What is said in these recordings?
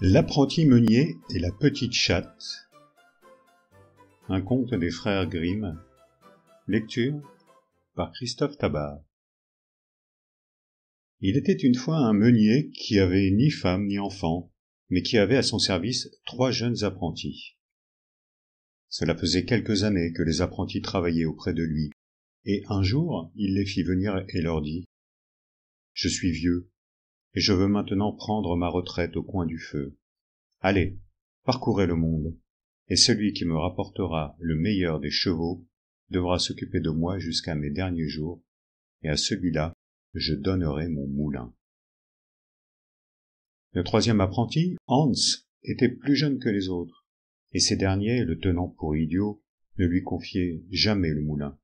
L'apprenti meunier et la petite chatte. Un conte des frères Grimm. Lecture par Christophe Tabar. Il était une fois un meunier qui avait ni femme ni enfant, mais qui avait à son service 3 jeunes apprentis. Cela faisait quelques années que les apprentis travaillaient auprès de lui, et un jour il les fit venir et leur dit : « Je suis vieux, et je veux maintenant prendre ma retraite au coin du feu. Allez, parcourez le monde, et celui qui me rapportera le meilleur des chevaux devra s'occuper de moi jusqu'à mes derniers jours, et à celui-là, je donnerai mon moulin. » Le 3e apprenti, Hans, était plus jeune que les autres, et ces derniers, le tenant pour idiot, ne lui confiaient jamais le moulin.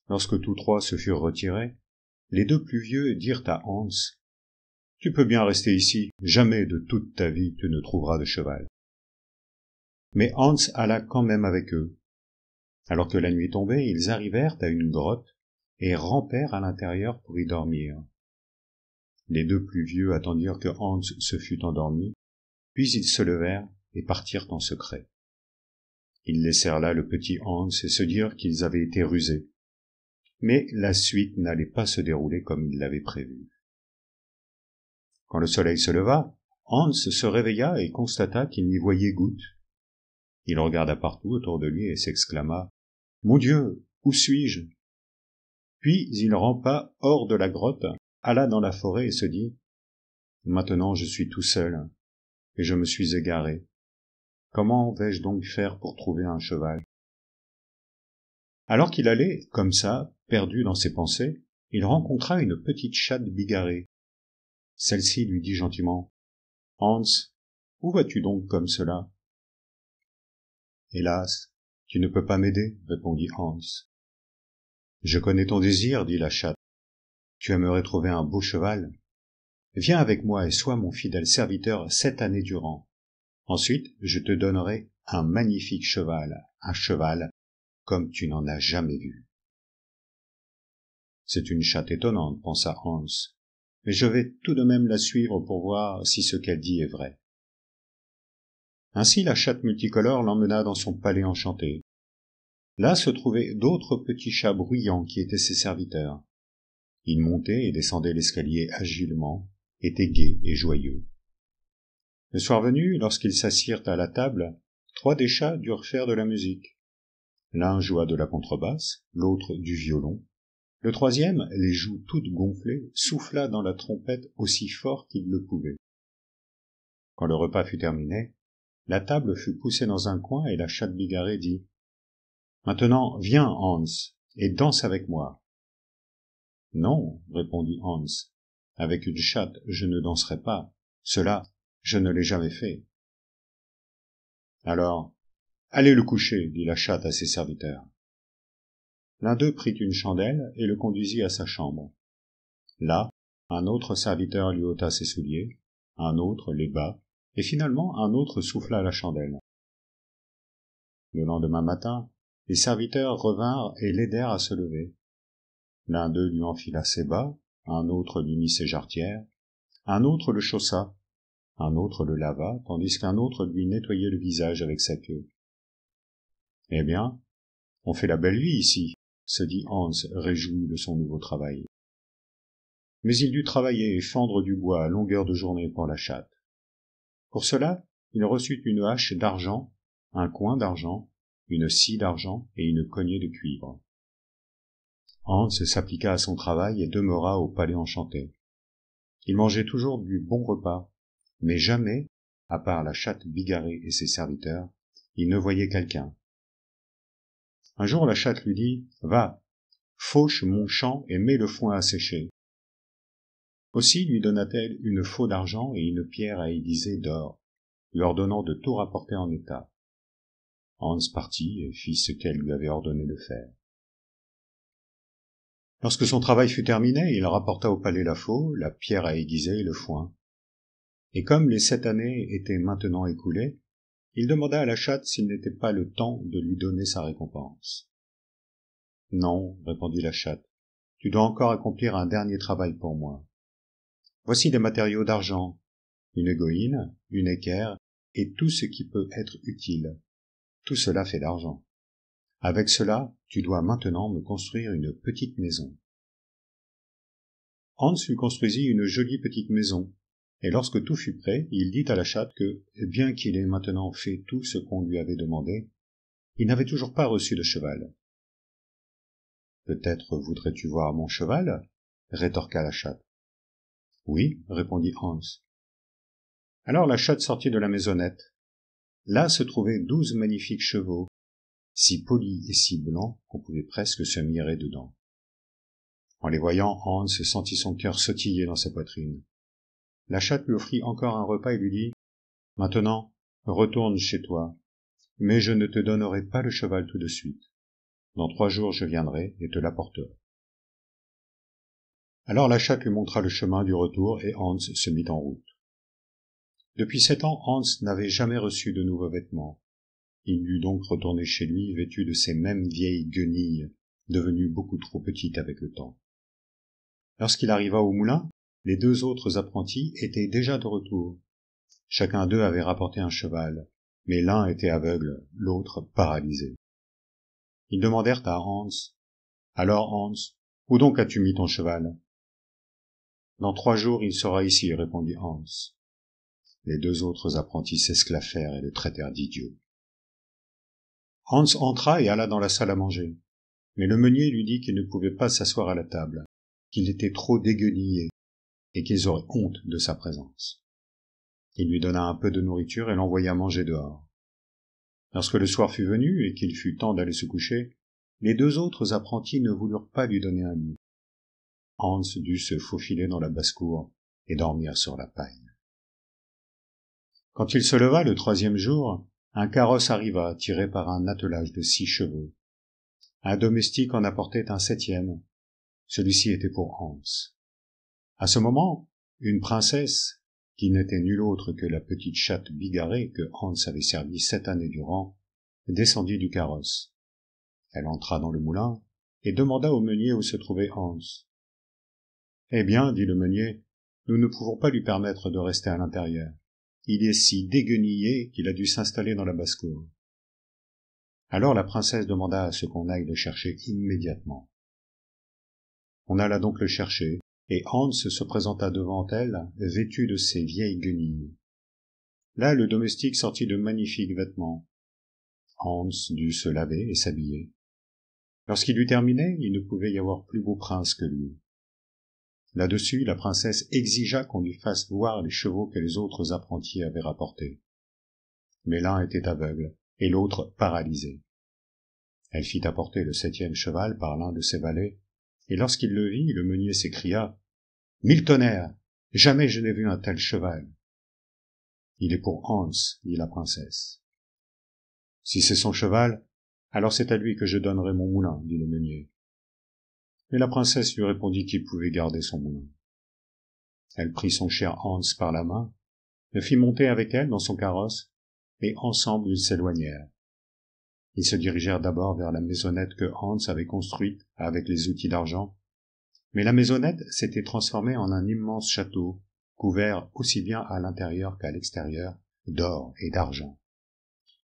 Lorsque tous 3 se furent retirés, les 2 plus vieux dirent à Hans : « Tu peux bien rester ici, jamais de toute ta vie tu ne trouveras de cheval. » Mais Hans alla quand même avec eux. Alors que la nuit tombait, ils arrivèrent à une grotte et rampèrent à l'intérieur pour y dormir. Les 2 plus vieux attendirent que Hans se fût endormi, puis ils se levèrent et partirent en secret. Ils laissèrent là le petit Hans et se dirent qu'ils avaient été rusés. Mais la suite n'allait pas se dérouler comme ils l'avaient prévu. Quand le soleil se leva, Hans se réveilla et constata qu'il n'y voyait goutte. Il regarda partout autour de lui et s'exclama : « Mon Dieu, où suis-je » Puis il rampa hors de la grotte, alla dans la forêt et se dit : « Maintenant je suis tout seul, et je me suis égaré. Comment vais-je donc faire pour trouver un cheval ?» Alors qu'il allait, comme ça, perdu dans ses pensées, il rencontra une petite chatte bigarrée. Celle-ci lui dit gentiment : « Hans, où vas-tu donc comme cela ?»« Hélas, tu ne peux pas m'aider, » répondit Hans. « Je connais ton désir, dit la chatte. Tu aimerais trouver un beau cheval. Viens avec moi et sois mon fidèle serviteur 7 années durant. Ensuite, je te donnerai un magnifique cheval, un cheval comme tu n'en as jamais vu. » C'est une chatte étonnante, pensa Hans, mais je vais tout de même la suivre pour voir si ce qu'elle dit est vrai. Ainsi la chatte multicolore l'emmena dans son palais enchanté. Là se trouvaient d'autres petits chats bruyants qui étaient ses serviteurs. Ils montaient et descendaient l'escalier agilement, étaient gais et joyeux. Le soir venu, lorsqu'ils s'assirent à la table, 3 des chats durent faire de la musique. L'un joua de la contrebasse, l'autre du violon. Le 3e, les joues toutes gonflées, souffla dans la trompette aussi fort qu'il le pouvait. Quand le repas fut terminé, la table fut poussée dans un coin et la chatte bigarrée dit : « Maintenant, viens, Hans, et danse avec moi. » « Non, répondit Hans, avec une chatte je ne danserai pas, cela je ne l'ai jamais fait. »« Alors, allez le coucher, dit la chatte à ses serviteurs. L'un d'eux prit une chandelle et le conduisit à sa chambre. Là, un autre serviteur lui ôta ses souliers, un autre les bas, et finalement un autre souffla la chandelle. Le lendemain matin, les serviteurs revinrent et l'aidèrent à se lever. L'un d'eux lui enfila ses bas, un autre lui mit ses jarretières, un autre le chaussa, un autre le lava, tandis qu'un autre lui nettoyait le visage avec sa queue. « Eh bien, on fait la belle vie ici, » se dit Hans, réjoui de son nouveau travail. Mais il dut travailler et fendre du bois à longueur de journée pour la chatte. Pour cela, il reçut une hache d'argent, un coin d'argent, une scie d'argent et une cognée de cuivre. Hans s'appliqua à son travail et demeura au palais enchanté. Il mangeait toujours du bon repas, mais jamais, à part la chatte bigarrée et ses serviteurs, il ne voyait quelqu'un. Un jour la chatte lui dit : « Va, fauche mon champ et mets le foin à sécher. » Aussi lui donna-t-elle une faux d'argent et une pierre à aiguiser d'or, lui ordonnant de tout rapporter en état. Hans partit et fit ce qu'elle lui avait ordonné de faire. Lorsque son travail fut terminé, il rapporta au palais la faux, la pierre à aiguiser et le foin. Et comme les 7 années étaient maintenant écoulées, il demanda à la chatte s'il n'était pas le temps de lui donner sa récompense. « Non, répondit la chatte, tu dois encore accomplir un dernier travail pour moi. Voici des matériaux d'argent. une goïne, une équerre, et tout ce qui peut être utile. Tout cela fait l'argent. Avec cela, tu dois maintenant me construire une petite maison. Hans lui construisit une jolie petite maison, et lorsque tout fut prêt, il dit à la chatte que, bien qu'il ait maintenant fait tout ce qu'on lui avait demandé, il n'avait toujours pas reçu de cheval. « Peut-être voudrais-tu voir mon cheval ?» rétorqua la chatte. « Oui, » répondit Hans. Alors la chatte sortit de la maisonnette. Là se trouvaient 12 magnifiques chevaux, si polis et si blancs qu'on pouvait presque se mirer dedans. En les voyant, Hans sentit son cœur sautiller dans sa poitrine. La chatte lui offrit encore un repas et lui dit « Maintenant, retourne chez toi, mais je ne te donnerai pas le cheval tout de suite. Dans 3 jours je viendrai et te l'apporterai. » Alors la chatte lui montra le chemin du retour et Hans se mit en route. Depuis 7 ans, Hans n'avait jamais reçu de nouveaux vêtements. Il dut donc retourner chez lui vêtu de ces mêmes vieilles guenilles, devenues beaucoup trop petites avec le temps. Lorsqu'il arriva au moulin, les 2 autres apprentis étaient déjà de retour. Chacun d'eux avait rapporté un cheval, mais l'un était aveugle, l'autre paralysé. Ils demandèrent à Hans « Alors, Hans, où donc as-tu mis ton cheval ?»« Dans 3 jours il sera ici, » répondit Hans. Les 2 autres apprentis s'esclaffèrent et le traitèrent d'idiot. Hans entra et alla dans la salle à manger, mais le meunier lui dit qu'il ne pouvait pas s'asseoir à la table, qu'il était trop déguenillé et qu'ils auraient honte de sa présence. Il lui donna un peu de nourriture et l'envoya manger dehors. Lorsque le soir fut venu et qu'il fut temps d'aller se coucher, les 2 autres apprentis ne voulurent pas lui donner un lit. Hans dut se faufiler dans la basse-cour et dormir sur la paille. Quand il se leva le 3e jour, un carrosse arriva tiré par un attelage de 6 chevaux. Un domestique en apportait un 7e. Celui-ci était pour Hans. À ce moment, une princesse, qui n'était nulle autre que la petite chatte bigarrée que Hans avait servie 7 années durant, descendit du carrosse. Elle entra dans le moulin et demanda au meunier où se trouvait Hans. « Eh bien, dit le meunier, nous ne pouvons pas lui permettre de rester à l'intérieur. Il est si déguenillé qu'il a dû s'installer dans la basse-cour. » Alors la princesse demanda à ce qu'on aille le chercher immédiatement. On alla donc le chercher, et Hans se présenta devant elle, vêtu de ses vieilles guenilles. Là, le domestique sortit de magnifiques vêtements. Hans dut se laver et s'habiller. Lorsqu'il eut terminé, il ne pouvait y avoir plus beau prince que lui. Là-dessus, la princesse exigea qu'on lui fasse voir les chevaux que les autres apprentis avaient rapportés. Mais l'un était aveugle, et l'autre paralysé. Elle fit apporter le 7e cheval par l'un de ses valets, et lorsqu'il le vit, le meunier s'écria « 1000 tonnerres! Jamais je n'ai vu un tel cheval !»« Il est pour Hans, » dit la princesse. « Si c'est son cheval, alors c'est à lui que je donnerai mon moulin, » dit le meunier. Mais la princesse lui répondit qu'il pouvait garder son moulin. Elle prit son cher Hans par la main, le fit monter avec elle dans son carrosse, et ensemble ils s'éloignèrent. Ils se dirigèrent d'abord vers la maisonnette que Hans avait construite avec les outils d'argent, mais la maisonnette s'était transformée en un immense château, couvert aussi bien à l'intérieur qu'à l'extérieur d'or et d'argent.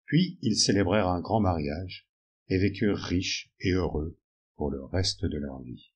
Puis ils célébrèrent un grand mariage, et vécurent riches et heureux pour le reste de leur vie.